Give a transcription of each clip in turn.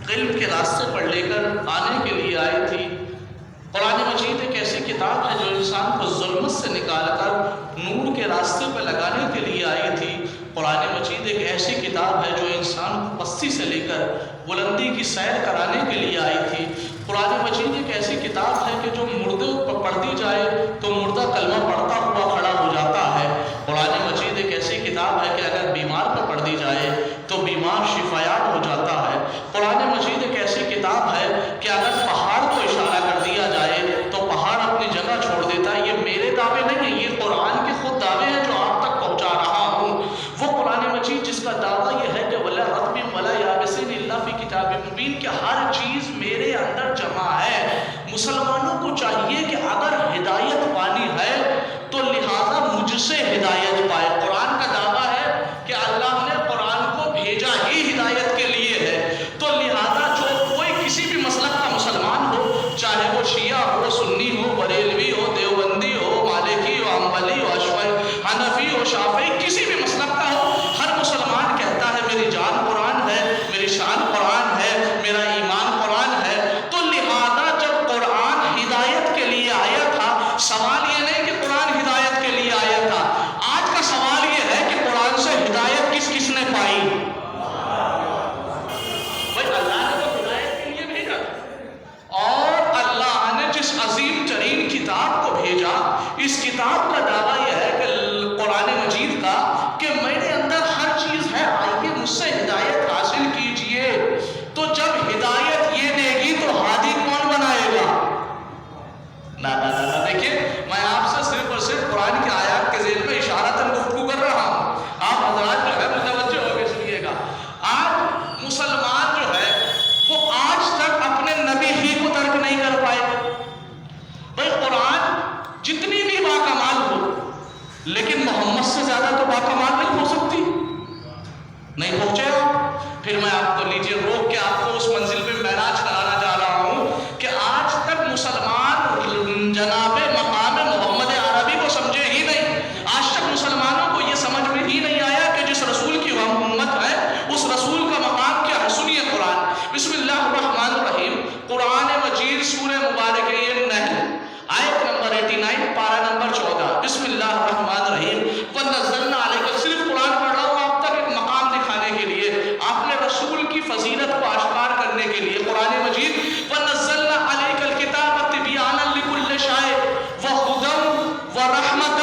علم کے راستے پر لے کر آنے کے لیے آئی تھی۔ قرآن مجید ایک ایسی کتاب ہے جو انسان کو ظلمت سے نکال کر نور کے راستے پر لگانے کے لیے آئی تھی۔ قرآن مجید ایک ایسی کتاب ہے جو انسان کو پستی سے لے کر بلندی کی سیر کرانے کے لیے آئی تھی۔ قرآن مجید ایک ایسی کتاب ہے کہ جو مردے پر پڑھ دی جائے تو مردہ کلمہ پڑھتا ہوا کھڑا ہو جاتا ہے۔ قرآن مجید ایک ایسی کتاب ہے کہ اگر بیمار پر پڑھ دی جائے تو بیمار شفایاب ہو جاتا ہے۔ قرآن مجید ایک ایسی کتاب ہے کہ اگر پہاڑ کو اشارہ کر دیا جائے تو پہاڑ اپنی جگہ چھوڑ دیتا ہے۔ یہ میرے دعوے نہیں ہیں، یہ قرآن کے خود دعوے ہیں جو آپ تک پہنچا رہا ہوں۔ وہ قرآن مجید جس کا دعویٰ یہ ہے کہ وَلَا رَطْبٍ وَلَا يَابِسٍ إِلَّا فِي كِتَابٍ مُبِينٍ کہ ہر چیز میرے اندر جمع ہے۔ مسلمانوں کو چاہیے کہ اگر ہدایت پانی ہے تو لہذا مجھ سے ہدایت پائے۔ قرآن کا دعویٰ ہے کہ اللہ نے قرآن کو بھیجا ہی ہدایت کے لیے ہے، تو لہذا جو کوئی کسی بھی مسلک کا مسلمان ہو، چاہے وہ شیعہ ہو، سنی ہو، بریلوی ہو، دیوبندی ہو، مالکی ہو، حنبلی ہو، حنفی ہو، شافعی، کسی بھی مسلک کا ہو، ہر مسلمان کہتا ہے میری جان قرآن ہے، میری شان قرآن ہے، میرا ایمان قرآن ہے۔ تو لہذا جب قرآن ہدایت کے لیے آیا تھا، سوال یہ نہیں کہ قرآن ہدایت کے لیے آیا تھا، آج کا سوال یہ ہے کہ قرآن سے ہدایت کس کس نے پائی؟ بھائی اللہ نے تو ہدایت کے لیے بھیجا، اور اللہ نے جس عظیم ترین کتاب کو بھیجا، اس کتاب کا دعویٰ یہ ہے کہ قرآن مجید کا کہ میرے اندر ہر چیز ہے، آئیے مجھ سے ہدایت حاصل کیجئے۔ تو جب ہدایت یہ دے گی تو ہادی کون بنائے گا؟ نہ دیکھیے، میں آپ سے صرف اور صرف قرآن کی آیات کے ذیل میں اشارتاً گفتگو کر رہا ہوں، آپ حضرات جو ہے متوجہ ہو کے سنیے گا۔ آج مسلمان جو ہے وہ آج تک اپنے نبی ہی کو ترک نہیں کر پائے۔ بھائی قرآن جتنی بھی باکمال ہو، لیکن محمد سے زیادہ تو باکمال نہیں ہو سکتی، نہیں پہنچے آپ۔ پھر میں آپ کو لیجیے روک کے آپ کو اس منزل پہ معراج کرانا چاہ رہا ہوں کہ آج تک مسلمان جناب مقام محمد عربی کو سمجھے ہی نہیں۔ آج تک مسلمانوں کو یہ سمجھ میں ہی نہیں آیا کہ جس رسول کی ہم امت ہے اس رسول کا مقام کیا ہے۔ سنیے قرآن، بسم اللہ الرحمن الرحیم، قرآن مجید سورہ مبارک نحل، آیت نمبر 89، پارہ نمبر 14، بسم اللہ الرحمن الرحیم۔ وَنَزَّلْنَا عَلَيْكَ، صرف قرآن پڑھ رہا ہوں آپ تک ایک مقام دکھانے کے لیے، آپ نے رسول کی فضیلت کو اشکار کرنے کے لیے۔ قرآن مجید وَنَزَّلْنَا عَلَيْكَ الْكِتَابَ تِبْيَانًا لِكُلِّ شَيْءٍ وَهُدًى وَرَحْمَةً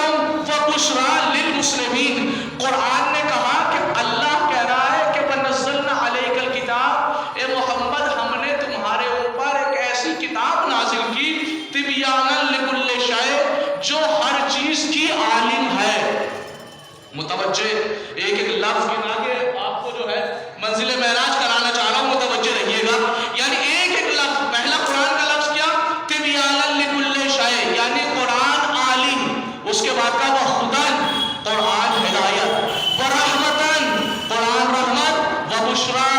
وَبُشْرَىٰ لِلْمُسْلِمِينَ۔ قرآن نے کہا کہ اللہ کہہ رہا ہے کہ وَنَزَّلْنَا عَلَيْكَ الْكِتَابَ، اے محمد ہم نے تمہارے اوپر ایک ایسی کتاب نازل کی، تِبْيَانًا لِكُلِّ شَيْءٍ جو ہر چیز کی عالم ہے۔ متوجہ، ایک ایک لفظ گنا کے آپ کو جو ہے منزل معراج کرانا چاہ رہا ہوں، متوجہ رہیے گا۔ یعنی ایک ایک لفظ، پہلا قرآن کا لفظ کیا؟ تِبْيَانًا لِكُلِّ شَيْءٍ، یعنی قرآن عالم، اس کے بعد کا وہ ہدن، قرآن ہدایت، ورحمتاً، قرآن رحمت، وبشریٰ،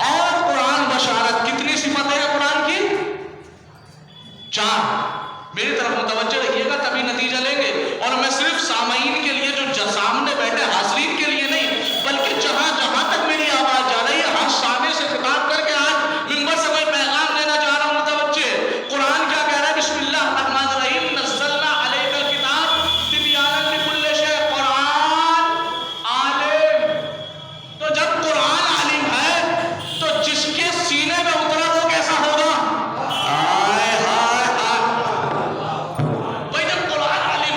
اور قرآن بشارت۔ کتنی صفتیں ہیں قرآن کی؟ 4۔ میری طرف متوجہ رہیے گا تبھی نتیجہ لیں گے، اور میں صرف سامعین کے لیے جو سامنے بیٹھے حاضرین کے لیے نہیں، بلکہ جہاں جہاں تک میری آواز جا رہی ہے ہر سامنے سے خطاب کر کے آج ممبر سے کوئی پیغام دینا چاہ رہا ہوں۔ متوجہ، قرآن کیا کہہ رہا ہے؟ بسم اللہ الرحمن الرحیم، نزلنا علیک الکتاب تبیانا لکل شیء، قرآن عالم۔ تو جب قرآن عالم ہے تو جس کے سینے میں اترا وہ کیسا ہوگا؟ ہائے ہائے ہائے، بھائی جب قرآن عالم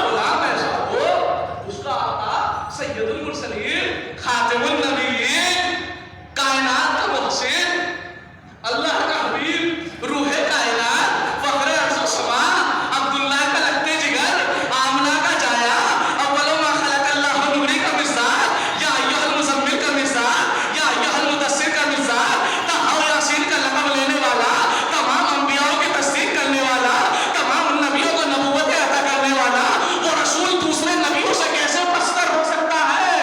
غلام ایسا ہو اس کا آقا سید المرسلین خاتم النبیین کائنات کا محسن اللہ کا حبیب روح کائنات فخر عرض و سما عبداللہ کا لگتے جگر آمنہ کا جایا اول ما خلق اللہ نوری کا مصداق یا ایھا المزمل کا مصداق یا ایھا المدثر کا مصداق طہ و یاسین کا لقب لینے والا تمام انبیاء کی تصدیق کرنے والا تمام نبیوں کو نبوت عطا کرنے والا وہ رسول دوسرے نبیوں سے کیسے پستر ہو سکتا ہے؟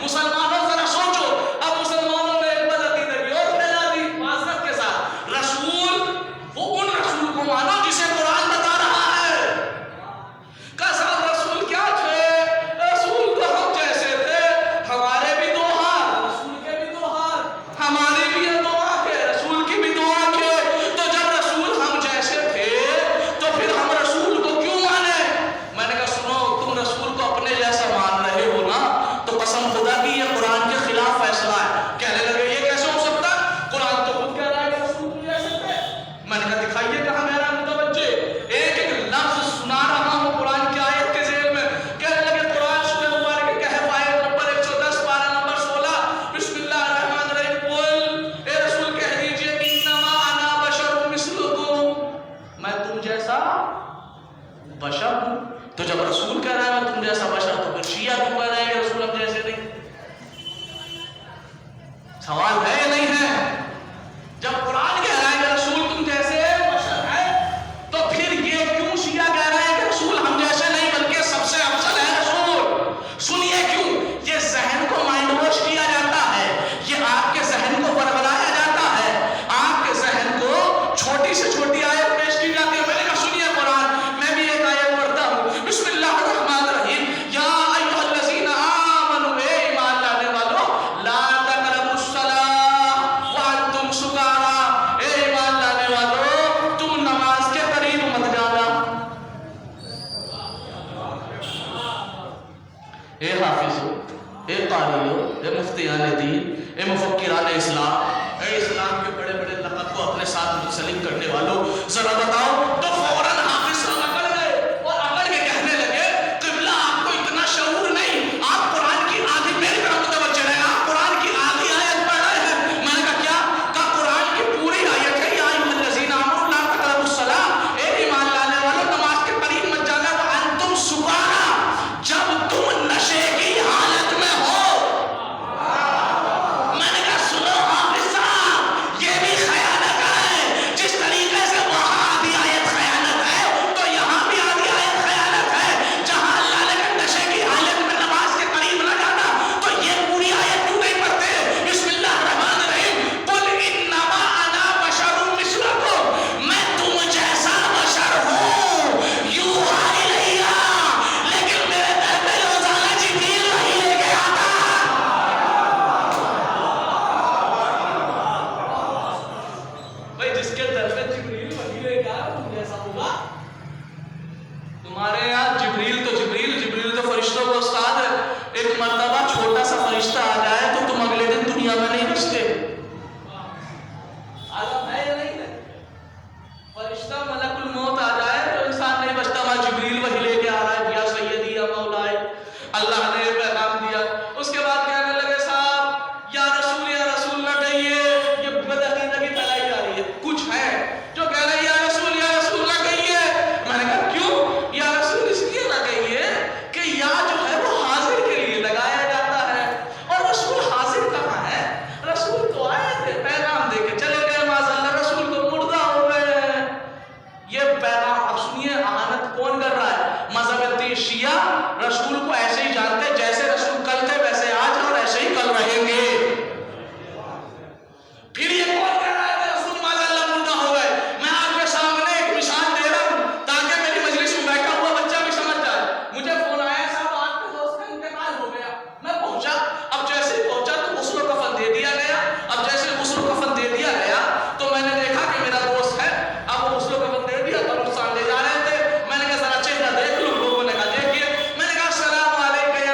مسلمانوں ذرا سوچو. اب مسلمانوں نے ایک بدعقیدگی اور پھیلا دی معذرت کے ساتھ. رسول وہ ان رسول کو مانو جسے قرآن بتا رہا ہے. صاحب رسول کیا تھے؟ رسول تو ہم جیسے تھے. ہمارے بھی دو ہاتھ رسول کے بھی دو ہاتھ ہماری بھی دو آنکھیں رسول کی بھی دو آنکھیں. تو جب رسول ہم جیسے تھے تو پھر ہم رسول کو کیوں مانے؟ میں نے کہا سنو تم رسول کو اپنے جیسا مان رہے ہو نا تو قسم خدا کی یہ قرآن کے خلاف فیصلہ ہے. کہنے لگے یہ کیسے ہو سکتا؟ قرآن تو خود کہہ رہا ہے کہ رسول تم جیسے تھے. میں نے کہا دکھائیے کہاں میرا متوجہ ایک ایک لفظ سنا رہا ہوں قرآن کی آیت کے ذیل میں. کہنے لگے قرآن سورہ مبارک کہف آیت نمبر 110 پارہ نمبر 16 بسم اللہ الرحمن الرحیم قل اے رسول کہہ دیجئے انما انا بشر مثلکم میں تم جیسا بشر ہوں. تو جب رسول کہہ رہا ہے میں تم جیسا بشر تو پھر شیعہ کیوں کہہ رہے ہیں کہ رسول ہم جیسے نہیں؟ سوال ہے یا نہیں ہے؟ جب قرآن کہہ رہا ہے کہ رسول تم جیسے بشر ہے تو پھر یہ کیوں شیعہ کہہ رہے ہیں کہ رسول ہم جیسے نہیں بلکہ سب سے افضل ہے رسول؟ سنیے کیوں. یہ ذہن کو مائنڈ واش کیا جاتا ہے. یہ آپ کے ذہن کو بربرایا جاتا ہے. آپ کے ذہن کو چھوٹی سے چھوٹی آیت پیش کی جاتی ہے. میں نے کہا سنیے قرآن میں بھی ایک آیت پڑھتا ہوں. بسم اللہ الرحمن الرحیم یا ایھا الذین آمنوا اے ایمان لانے والو لا تقربوا الصلاۃ وانتم سکارا اے ایمان لانے والو تم نماز کے قریب مت جانا. اے حافظو اے قاریو اے مفتیان دین اے مفکران اسلام اے اسلام کے بڑے بڑے لقب کو اپنے ساتھ منسلک کرنے والوں ذرا بتاؤ. تو فوراً حافظ صاحب اکڑ گئے اور اکڑ کے کہنے لگے قبلہ آپ کو اتنا شعور نہیں. آپ قرآن کی آدھی میری طرف متوجہ رہے آپ قرآن کی آدھی آیت پڑھ رہے ہیں. میں نے کہا کیا؟ کہا قرآن کی پوری آیت ہے یا ایھا الذین آمنوا لا تقربوا الصلاۃ اے ایمان لانے والوں نماز کے قریب مت جانا وانتم سکارا جب تم نشے کی حالت میں ہو. میں نے کہا سنو حافظ صاحب یہ بھی خیانت ہے. جس طریقے سے وہاں آدھی آیت خیانت ہے تو یہاں بھی آدھی آیت خیانت ہے. جہاں اللہ نے کہا نشے کی حالت میں نماز کے قریب نہ جانا تو یہ پوری آیت کیوں نہیں پڑھتے؟ بسم اللہ الرحمن الرحیم قل انما انا بشر مثلکم میں تم جیسا بشر ہوں یوحی الیہ لیکن میرے در پہ روزانہ جبریل وحی لے کے آتا. بھائی جس کے در پہ جبریل وحی لے کے آیا تم جیسا ہوگا. تمہارے یہاں جبریل تو فرشتوں کا استاد ہے. ایک مرتبہ چھوٹا سا فرشتہ آ جائے تو تم اگلے دن دنیا میں نہیں بچتے. عالم ہے یا نہیں ہے؟ فرشتہ ملک الموت آ جائے تو انسان نہیں بچتا. وہاں جبریل وحی لے کے آ رہا ہے یا سیدی یا مولائی اللہ نے پیغام دیا. اس کے بعد کہنے لگے صاحب یا رسول نہ کہیے. یہ بدعقیدگی پھیلائی جا رہی ہے. کچھ ہے جو کہہ رہے ہیں یا رسول نہ کہیے. میں نے کہا کیوں؟ یا رسول اس لیے نہ کہیے کہ یا جو ہے وہ حاضر کے لیے لگایا جاتا ہے اور رسول حاضر کہاں ہے؟ رسول تو آئے تھے پیغام دے کے چلے گئے معاذ اللہ رسول کو مردہ ہو گئے. یہ پیغام اب سنیے اہانت کون کر رہا ہے؟ مذہب شیعہ رسول کو ایسے ہی جانتے جیسے رسول کل تھے ویسے آج اور ایسے ہی کل رہیں گے. پھر یہ کون کہہ رہا ہے کہ رسول معاذ اللہ مردہ ہو گئے؟ میں آپ کے سامنے ایک مثال دے رہا ہوں تاکہ میری مجلس میں بیٹھا ہوا بچہ بھی سمجھ جائے. مجھے فون آیا صاحب آپ کے دوست کا انتقال ہو گیا. میں پہنچا. اب جیسے ہی پہنچا تو غسل و کفن دے دیا گیا. اب جیسے غسل و کفن دے دیا گیا تو میں نے دیکھا کہ میرا دوست ہے. اب وہ غسل و کفن دے دیا تو نقصان لے جا رہے تھے. میں نے کہا ذرا چہرہ دیکھ لوں. لوگوں نے کہا دیکھیے. میں نے کہا السلام علیکم یا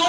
2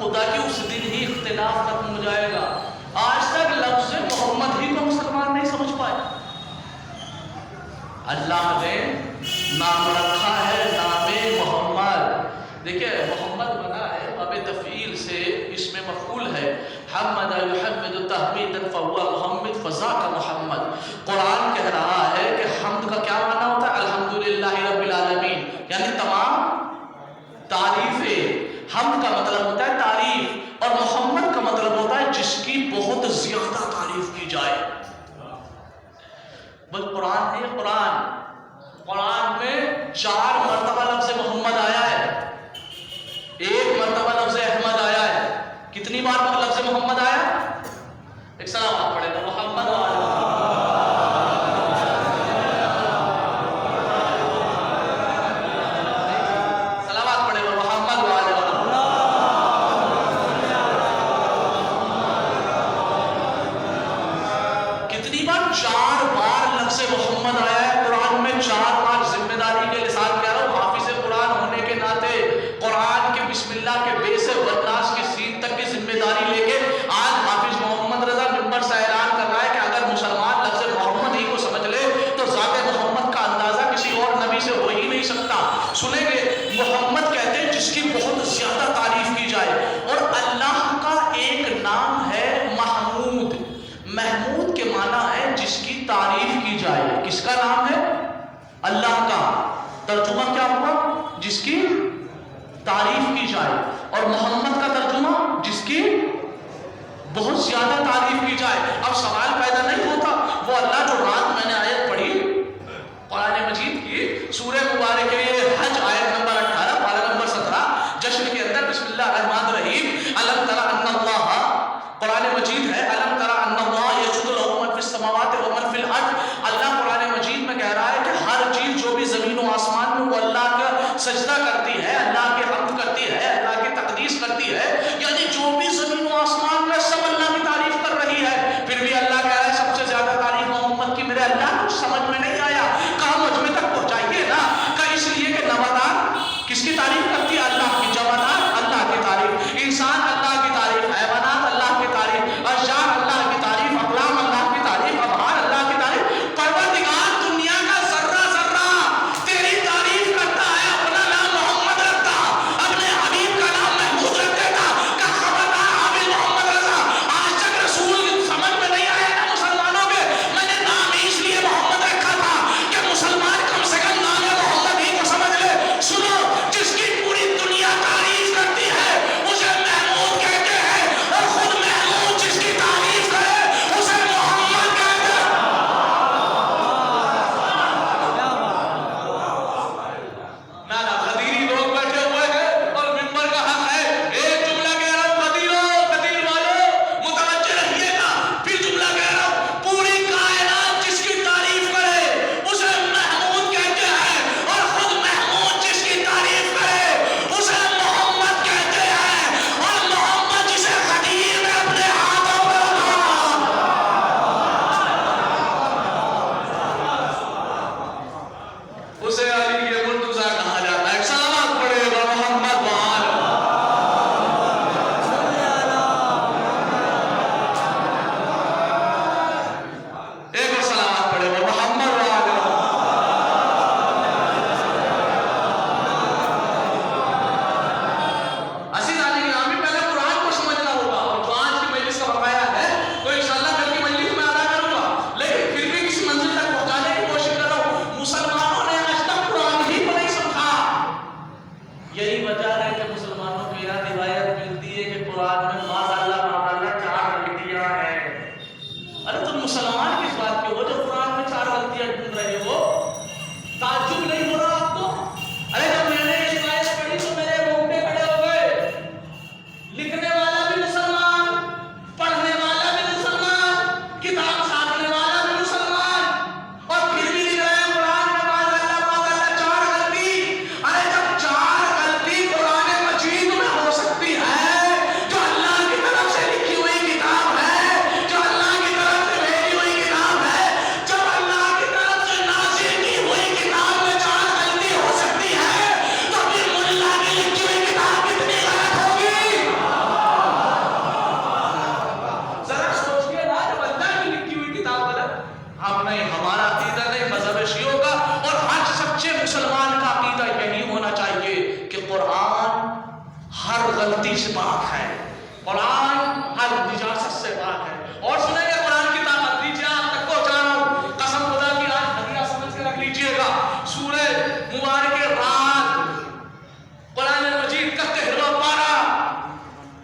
خدا کی اس دن ہی اختلاف ختم ہو جائے گا. آج تک لفظ محمد ہی کو مسلمان نہیں سمجھ پائے. اللہ نے نام رکھا ہے نام محمد. دیکھیں محمد بنا ہے باب تفعیل سے، اس میں مفعول ہے. حمد یحمد تحمیدا فهو محمد فذاک محمد. قرآن کہہ رہا ہے کہ حمد کا کیا معنی ہوتا ہے؟ الحمدللہ رب العالمین، یعنی تمام تعریفیں. حمد کا مطلب ہوتا ہے تعریف، اور محمد کا مطلب ہوتا ہے جس کی بہت زیادہ تعریف کی جائے. بس قرآن نہیں، قرآن میں 4 مرتبہ لفظ محمد آیا ہے، 1 مرتبہ لفظ احمد آیا ہے. کتنی بار لفظ محمد آیا؟ ایک سلام پڑھے گا محمد ترجمہ کیا ہوا؟ جس کی تعریف کی جائے. اور محمد کا ترجمہ جس کی بہت زیادہ تعریف کی جائے. اب سوال پیدا نہیں ہوتا، وہ اللہ جو رات میں نے آیت پڑھی قرآن مجید کی سورہ مبارک کے حج آیت نمبر 18 پارہ نمبر 17 جشن کے اندر بسم اللہ الرحمن الرحیم الم تر ان اللہ، قرآن مجید ہے الم تر ان اللہ یسجد له من فی السماوات و من فی الارض. اللہ قرآن مجید میں کہہ رہا ہے کہ ہر چیز جو بھی زمین و آسمان میں وہ اللہ کا سجدہ کرتی ہے، اللہ کی حمد کرتی ہے، اللہ کی تقدیس کرتی ہے. یعنی جو بھی زمین و آسمان میں سب اللہ کی تعریف کر رہی ہے. پھر بھی اللہ کہہ رہا ہے سب سے زیادہ تعریف محمد کی. میرے اللہ کچھ سمجھ میں نہیں آیا، کہاں مجھ تک پہنچائیے نا. کہ اس لیے کہ نوادار کس کی تعریف کرتی ہے؟ اللہ کی. جوانات اللہ کی تعریف، انسان اللہ کی تعریف، حیوانات اللہ کی تعریف، اشجار اللہ کی تعریف، اقلام اللہ کی تعریف، ابحار اللہ کی تعریف. پروردگار دنیا کا ذرہ ذرہ تیری تعریف کرتا ہے. اپنا نام محمد رکھتا، اپنے حبیب کا نام محمود رکھ دیتا. کہ خبردار حافظ محمد رضا، آج تک رسول سمجھ میں نہیں آیا نا مسلمانوں کے. میں نے نام ہی اس لیے محمد رکھا تھا کہ مسلمان کم سے کم نام محمد ہی کو سمجھ لے. سنو، جس کی پوری دنیا تعریف کرتی ہے اسے محمود کہتے ہیں، اور خود محمود جس کی تعریف کرے اسے محمد کہتے ہیں. نانا غدیری لوگ بیٹھے ہوئے ہیں اور منبر کا حق ہے. ایک جملہ کہہ رہا ہوں غدیروں، غدیر والوں متوجہ رہیے گا. پھر جملہ کہہ رہا ہوں، پوری کائنات جس کی تعریف کرے اسے محمود کہتے ہیں، اور خود محمود جس کی تعریف کرے اسے محمد کہتے ہیں. اور محمد جسے غدیر نے اپنے ہاتھوں میں اسے علی کے مرتضیٰ کہا جاتا ہے. ایک سلامات پڑھے گا محمد وآل. ایک اور سلامات پڑھے گا محمد وآل. عزیزان گرامی، پہلے قرآن کو سمجھنا ہوگا، اور جو آج کی مجلس کا بقایا ہے تو انشاءاللہ کل کی مجلس میں ادا کروں گا. لیکن پھر بھی کسی منزل تک پہنچانے کی کوشش کر رہا ہوں. مسلمانوں نے آج تک قرآن ہی کو نہیں سمجھا. غلطی سے پاک ہے، قرآن ہر نجاست سے پاک ہے۔ اور سنیں گے قرآن کی طاقت، نیچے آپ تک پہنچا رہا ہوں، قسم خدا کی آج ہدیہ سمجھ کے رکھ لیجئے گا۔ سورہ مبارک رات، قرآن مجید کا 13واں پارہ،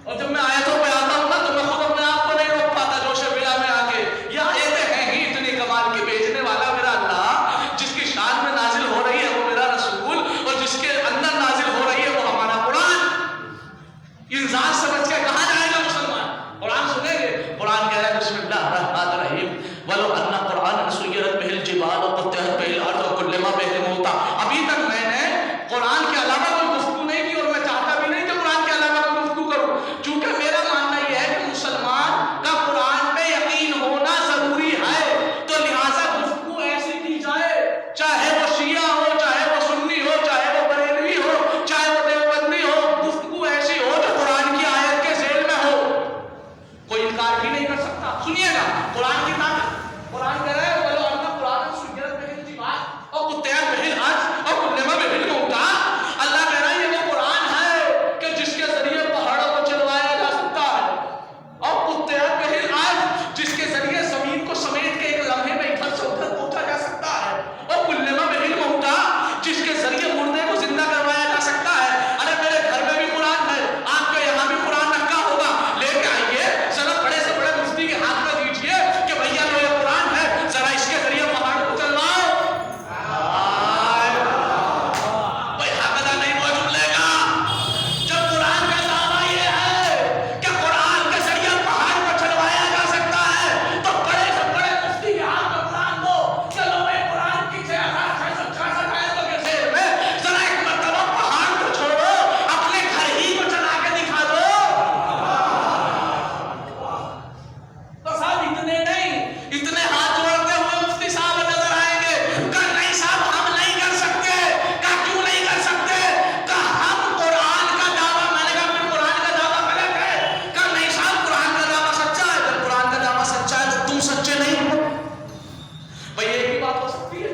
اور جب میں آیتوں پہ آتا ہوں نا تو میں خود اپنے آپ کو نہیں روک پاتا، جوش بلا میں آ کے یہ آیتیں ہیں ہی اتنی کمال کی، بھیجنے والا میرا اللہ، جس کی شان میں نازل ہو رہی ہے وہ میرا رسول، اور جس کے اندر نازل ہو رہی ہے وہ ہمارا قرآن۔ انسان سمجھ کے کہاں جائے گا مسلمان؟ قرآن سنیں گے، قرآن کہہ رہا ہے بسم اللہ الرحمن الرحیم وَلَوْ أَنَّ قُرْآنًا سُيِّرَتْ بِهِ الْجِبَالُ وَقُطِّعَتْ بِهِ الْأَرْضُ وَكُلِّمَ بِهِ الْمَوْتَىٰ۔ ابھی تک میں نے قرآن کے علاوہ کوئی گفتگو نہیں کی، اور میں چاہتا بھی نہیں کہ قرآن کے علاوہ کوئی گفتگو کروں، چونکہ میرا ماننا یہ ہے کہ مسلمان کا قرآن پہ یقین ہونا ضروری ہے، تو لہٰذا گفتگو ایسی کی جائے، چاہے وہ شیعہ ہو، چاہے وہ سنی ہو، چاہے وہ بریلوی ہو، چاہے وہ دیوبندی ہو، گفتگو ایسی ہو جو قرآن کی آیت کے ذیل میں ہو، کوئی انکار بھی نہیں کر سکتا۔ سنیے گا قرآن کی طاقت، قرآن کہہ رہا ہے وَلَوْ أَنَّ قُرْآنًا سُيِّرَتْ بِهِ الْجِبَالُ وَقُطِّعَتْ بِهِ الْأَرْضُ وَكُلِّمَ بِهِ الْمَوْتَىٰ۔ اللہ کہہ رہا ہے یہ وہ قرآن ہے کہ جس کے ذریعے پہاڑوں کو چلوایا جا سکتا ہے، اور قُطِّعَتْ بِهِ الْأَرْضُ جس کے ذریعے زمین کو سمیٹ کے ایک لمحے میں ادھر سے ادھر پہنچا جا سکتا ہے، اور وَكُلِّمَ بِهِ الْمَوْتَىٰ جس کے ذریعے مردے کو زندہ کروایا جا سکتا ہے۔ ارے میرے گھر میں بھی قرآن ہے، آپ کے یہاں بھی قرآن رکھا ہوگا، لے کے آئیے ذرا بڑے سے بڑے مفتی کے ہاتھ میں دیجیے کہ بھیا لو یہ قرآن ہے، ذرا اس کے ذریعے پہاڑ کو چلواؤ۔ بھائی حق ادا نہیں وہ جملے گا، جب قرآن کا دعویٰ یہ ہے کہ قرآن کے ذریعے پہاڑ کو چلوایا جا سکتا ہے، تو بڑے سے بڑے مفتی کے ہاتھ میں قرآن دو کہ لو یہ قرآن کی 6666 آیتوں کے ذیل میں ذرا ایک مرتبہ پہاڑ کو چھوڑو، اپنے گھر ہی کو چلا کے دکھا دو۔ تو صاحب اتنے نہیں، اتنے ہاتھ جوڑتے ہوئے مفتی صاحب نظر آئیں گے، کہا نہیں صاحب ہم نہیں کر سکتے، کہا کیوں نہیں کر سکتے، کہا ہم قرآن کا دعویٰ، میں نے کہا پھر قرآن کا دعویٰ غلط ہے، کہا نہیں صاحب قرآن کا دعویٰ سچا ہے، جب قرآن کا دعویٰ سچا ہے تو تم سچے نہیں ہو۔ بھئی ایک ہی بات ہو سکتی ہے،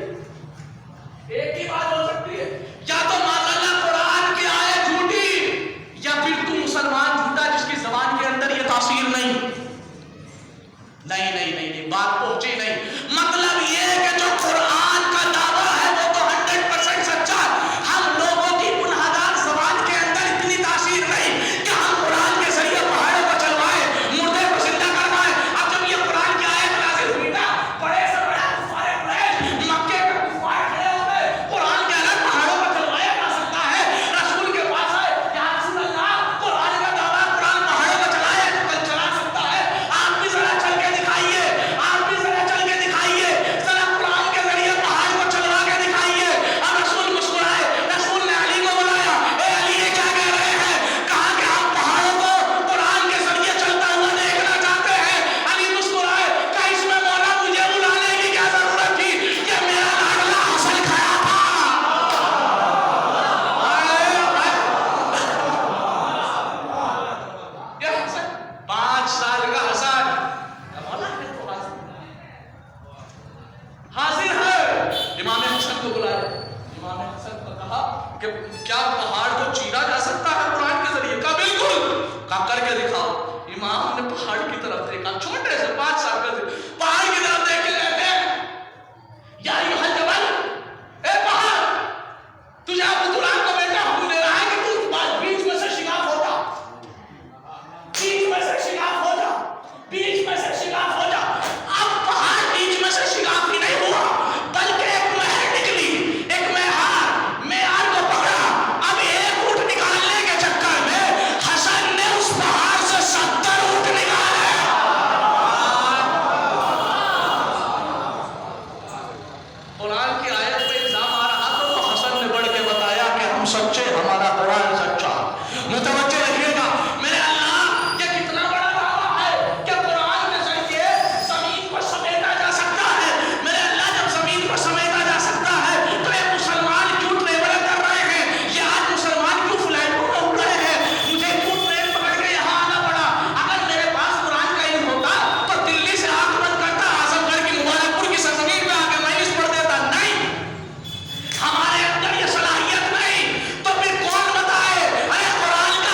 ایک ہی بات ہو سکتی ہے، یا تو معاذاللہ قرآن کی آیت جھوٹی، یا پھر تم مسلمان جھوٹا جس کی زبان کے اندر یہ تاثیر نہیں۔ نہیں بات پہنچی نہیں۔ مطلب یہ ہے کہ جو قرآن کا دعویٰ ہے وہ تو 100% سچا ہے، ہم لوگوں کی گناہگار زبان کے اندر اتنی تاثیر نہیں کہ ہم قرآن کے ذریعے پہاڑوں کو چلوائیں، مردے کو زندہ کروائیں۔ اب جب یہ قرآن کی آیت نازل ہوئی نا، بڑے سے بڑا کفار قریش، مکے کے کفار کھڑے ہو گئے، قرآن کے اندر پہاڑوں کو چلوایا جا سکتا ہے، رسول کے پاس آئے، یا رسول اللہ قرآن کا دعویٰ، قرآن پہاڑوں کو چلا سکتا ہے، آپ بھی ذرا چل کے دکھائیے، آپ بھی ذرا چل کے دکھائیے، ذرا قرآن کے ذریعے پہاڑ کو چلوا کے دکھائیے۔ اب رسول مسکرائے، رسول نے علی کو بلایا، اے علی یہ کیا کہہ رہے ہیں؟ کہا کہ ہم پہاڑوں کو قرآن کے ذریعے چلتا ہوا دیکھنا چاہتے ہیں۔ علی مسکرائے، کہ اس میں مولا مجھے بلانے کی کیا ضرورت تھی، کہ میرا لاڈلا حسن کھڑا تھا۔ یہ حسن 5 سال کا حسن حاضر ہے، امام حسن کو بلایا، امام حسن کو کہا کہ کیا پہاڑ کو چیرا جا سکتا ہے قرآن کے ذریعے؟ کہا بالکل، کہا کر کے دکھاؤ۔ امام نے پہاڑ کی طرف دیکھا، چھوٹے سے 5 سال کا پہاڑ کی طرف دیکھ کے کہتے ہیں یا ایھا الجبل، اے پہاڑ تجھے ابو قرآن کا بیٹا حکم دے رہا ہے کہ تو بیچ میں سے شگاف ہو جا، بیچ میں سے شگاف ہو جا، بیچ میں سے شگاف ہو جا۔ اب پہاڑ بیچ میں سے شگاف ہی نہیں ہوا، بلکہ ایک مہر نکلی، ایک معیار کو پکڑا۔ اب ایک اونٹ نکالنے کے چکر میں حسن نے اس پہاڑ سے 70 اونٹ نکالے۔ قرآن کی آیت پہ الزام آ رہا تو حسن نے بڑھ کے بتایا کہ ہم سچے، ہمارا قرآن سچا۔ متوجہ رہیے گا میرے اللہ، یہ کتنا بڑا دعویٰ ہے کہ قرآن کے ذریعے زمین کو سمیٹا جا سکتا ہے۔ میرے اللہ جب زمین کو سمیٹا جا سکتا ہے تو ایک مسلمان کیوں ٹریول کر رہے ہیں، یہ آج مسلمان کیوں فلائٹوں میں اڑ رہے ہیں، مجھے کیوں ٹرین پکڑ کے یہاں آنا پڑا؟ اگر میرے پاس قرآن کا علم ہوتا تو دلی سے آنکھ بند کرتا اعظم گڑھ کی مبارک پور کی سرزمین پہ آ کے مجلس پڑھ دیتا۔ نہیں، ہمارے اندر یہ صلاحیت نہیں، تو پھر کون بتائے ارے قرآن کا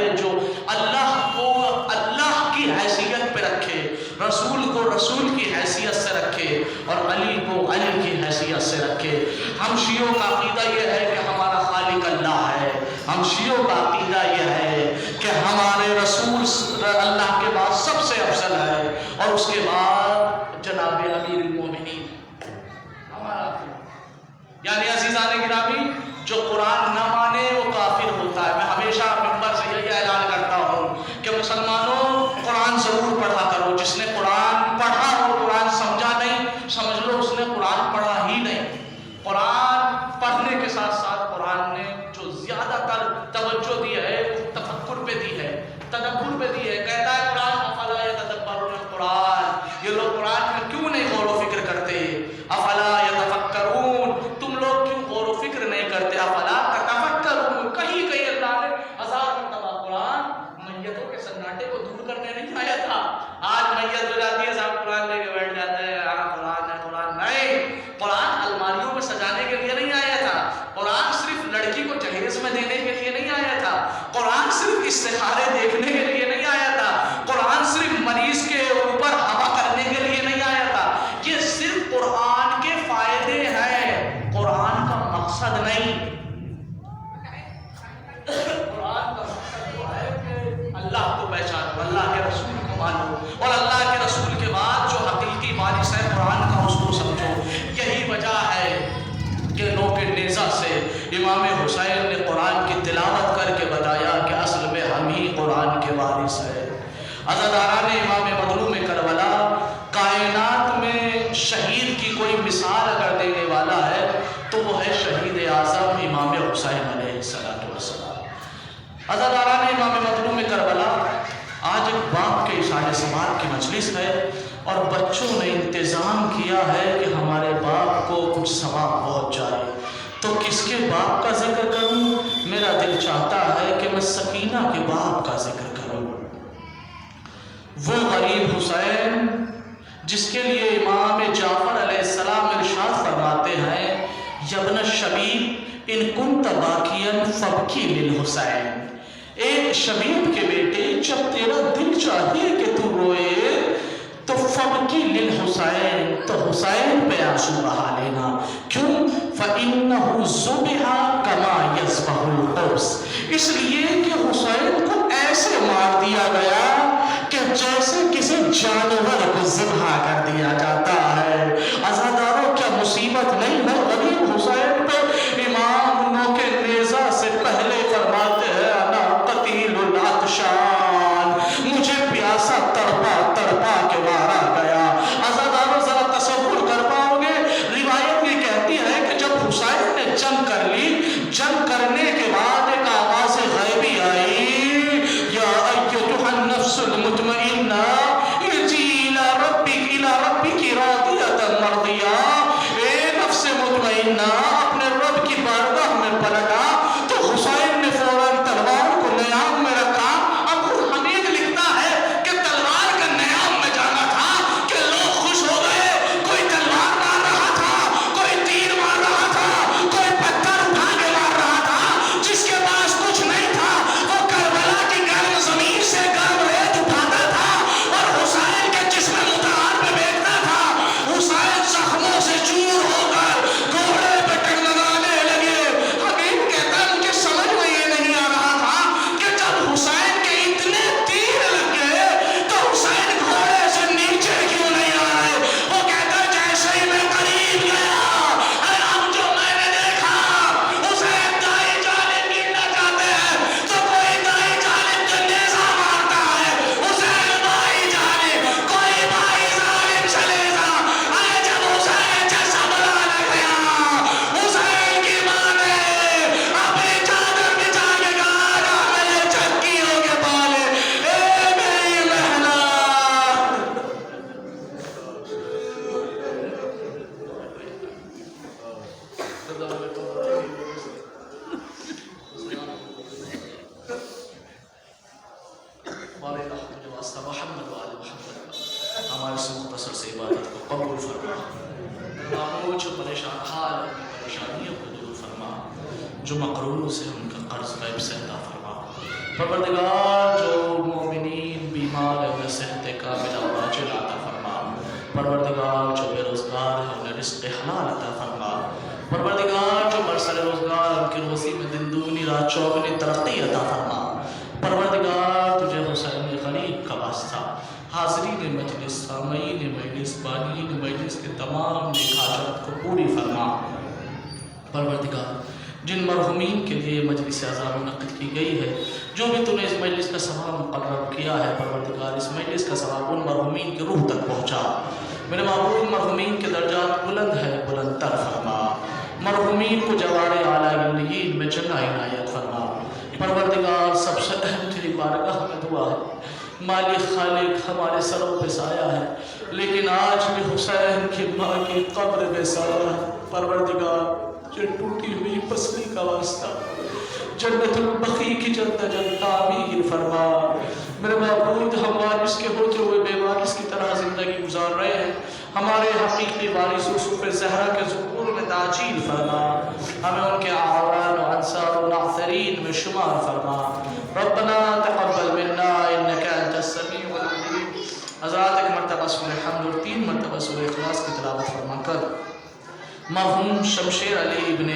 ہے جو اللہ کو اللہ کی حیثیت پہ رکھے، رسول کو رسول کی حیثیت سے رکھے، اور علی کو علی کی حیثیت سے رکھے۔ ہم شیعوں کا عقیدہ یہ ہے کہ ہمارا خالق اللہ ہے، ہم شیعوں کا عقیدہ یہ ہے کہ ہمارے رسول اللہ کے بعد سب سے افضل ہے، اور اس کے بعد جناب امیر المومنین ہمارا عقیدہ۔ یعنی عزیزان گرامی، جو قرآن نہ مانے وہ کافر ہوتا ہے۔ میں ہمیشہ منبر سے یہی اعلان کرتا ہوں کہ مسلمانوں قرآن ضرور پڑھا کرو۔ جس نے قرآن پڑھا اور قرآن سمجھا نہیں، سمجھ لو اس نے قرآن پڑھا ہی نہیں۔ قرآن پڑھنے کے ساتھ ساتھ قرآن نے جو زیادہ تر توجہ دی ہے وہ تفکر پہ دی ہے، تدبر پہ دی ہے۔ کہتا ہے قرآن افلا یتدبرون القرآن، یہ لوگ قرآن میں کیوں نہیں غور و فکر کرتے؟ افلا یتفکرون، تم لوگ کیوں غور و فکر نہیں کرتے؟ افلا تتفکرون، کہیں کہیں اللہ نے 1000 مرتبہ قرآن میتوں کے سناٹے کو دور کرنے نہیں آیا تھا۔ آج میت ہو جاتی ہے، صاحب قرآن لے کے بیٹھ جاتے ہیں، قرآن ہے قرآن نہیں۔ قرآن الماریوں میں سجانے کے لیے نہیں آیا تھا، قرآن صرف لڑکی کو جہیز میں دینے کے لیے نہیں آیا تھا، قرآن صرف استخارے دیکھنے کے لیے نہیں آیا تھا، قرآن صرف مریض کے اوپر ہوا کرنے کے لیے نہیں آیا تھا۔ یہ صرف قرآن کے فائدے ہیں، قرآن کا مقصد نہیں۔ قرآن کا مقصد وہ ہے کہ اللہ کو پہچانو، اللہ کے رسول کو مانو، اور اللہ کے رسول کے بعد جو حقیقی وارث ہے قرآن کا اس کو سمجھو۔ یہی وجہ ہے کہ نوک نیزہ سے امام حسین نے قرآن کی تلاوت کر کے بتایا کہ اصل میں ہم ہی قرآن کے وارث ہیں۔ عزاداران امام مظلوم کربلا، کائنات میں شہید کی کوئی مثال اگر دینے والا ہے تو وہ ہے شہید اعظم امام حسین علیہ السلام۔ عزاداران امام مظلوم کربلا، آج ایک باپ کے اشارے سماعت کی مجلس ہے اور بچوں نے انتظام کیا ہے کہ ہمارے باپ کو کچھ ثواب پہنچ جائے، تو کس کے باپ کا ذکر کروں؟ میرا دل چاہتا ہے کہ میں سکینہ کے باپ کا ذکر کروں، وہ غریب حسین جس کے لیے امام جعفر علیہ السلام ارشاد فرماتے ہیں، یبن الشبیب ان کنت باکیا فابکی للحسین، ایک شبیب کے بیٹے جب تیرا دل چاہے کہ تو روئے تو فابکی للحسین، تو حسین پہ آنسو بہا لینا۔ کیوں؟ فَإِنَّهُ ذُبِحَ كَمَا يَذْبَحُ الْقَوْسَ، اس لیے کہ حسین کو ایسے مار دیا گیا کہ جیسے کسی جانور کو ذبح کر دیا جاتا ہے۔ عزاداروں، کیا مصیبت نہیں ہے غریب حسین پہ؟ امام نوک نیزہ سے پہلے فرماتے ہیں انا قتیل العطشان، مجھے پیاسا تڑپا تڑپا کے مارا گیا۔ عزاداروں، ذرا تصور کر پاؤ گے؟ روایت یہ کہتی ہے کہ جب حسین نے جنگ کر لی، جنگ کرنے کے بعد ایک آواز غیبی آئی، یا ایتھا النفس المطمئنہ ارجعی الی ربک راضیۃ مرضیہ، اے نفس مطمئنہ اپنے رب کی بارگاہ میں پلٹا۔ تو حسین نے فوراً تلوار کو نیام میں رکھا۔ ابو حمید لکھتا ہے کہ تلوار کا نیام میں جانا تھا کہ لوگ خوش ہو گئے، کوئی تلوار مار رہا تھا، کوئی تیر مار رہا تھا، کوئی پتھر اٹھا کے مار رہا تھا، جس کے پاس کچھ نہیں تھا وہ کربلا کی گرم زمین سے گرم ریت اٹھاتا تھا اور حسین کے جسم مطہر پہ بیٹھتا تھا۔ حسین زخموں سے چور ہو کر گھوڑے پہ ٹگمگانے لگے۔ حبیب کہتا ہے مجھے سمجھ میں یہ نہیں آ رہا تھا کہ جب حسین کے اتنے تیر لگ گئے تو حسین گھوڑے سے نیچے کیوں نہیں آ رہے؟ وہ کہتا ہے جیسے ہی میں قریب گیا، اب جو میں نے دیکھا، حسین دائیں جانب گرنا چاہتے ہیں تو کوئی دائیں جانب سے نیزہ مارتا ہے، حسین بائیں جانب، کوئی بائیں جانب سے نیزہ۔ جب حسین جیسا بلانے گیا، حسین کی ماں نے اپنی چادر بچھا کے کہا جا میرے چکیوں کے پالے، اے میری مہلا۔ محمد وآل محمد، ہمارے اس مختصر سے عبادت کو قبول فرما۔ ماموں جو پریشان حال اپنی پریشانیوں کو دور فرما، جو مقروض ہے ان کا قرض غیب سے عطا فرما۔ پروردگار جو مومنین بیمار ہیں انہیں صحت کاملہ و عاجلہ عطا فرما، پروردگار جو بے روزگار ہیں انہیں رزق حلال عطا فرما، پروردگار جو برسر روزگار ان کی روزی میں دن دگنی رات چوگنی ترقی عطا فرما، پروردگار تجھے حسین غریب کا واسطہ حاضرین مجلس، سامعین مجلس، بانین مجلس کے تمام نیک حاجات کو پوری فرما۔ پروردگار جن مرحومین کے لیے مجلس اعزاز منعقد کی گئی ہے، جو بھی تو نے اس مجلس کا ثواب مقرر کیا ہے، پروردگار اس مجلس کا ثواب ان مرحومین کی روح تک پہنچا۔ میرے معبود مرحومین کے درجات بلند ہے، بلند تر فرما، مرحومین کو جوار اعلیٰ علیین میں جگہ عنایت فرما۔ پروردگار سب سے اہم تیری بارگاہ میں دعا ہے، مالک خالق ہمارے سروں پہ سایہ ہے، لیکن آج بھی حسین کی ماں کی قبر بے سایہ ہے۔ پروردگار جو ٹوٹی ہوئی پسلی کا واسطہ جنت البقیع کی جلد تعمیر فرما۔ میرے معبود ہم وارث کے ہوتے ہوئے بے وارث کی طرح زندگی گزار رہے ہیں، ہمارے حقیقی وارث یوسف زہرا کے ظہور میں تاجیل فرما، ہمیں ان کے اعوان و انصار و ناصرین میں شمار فرما۔ ربنا تقبل منا انک انت السمیع العلیم۔ حضرات ایک مرتبہ سورہ حمد اور 3 مرتبہ سورہ اخلاص کی تلاوت فرما کر مرحوم شمشیر علی ابن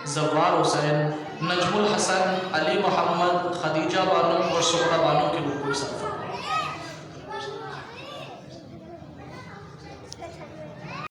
زوار حسین، نجم الحسن، علی محمد، خدیجہ بانو اور سہرہ بانو کے رکوع سر فرما۔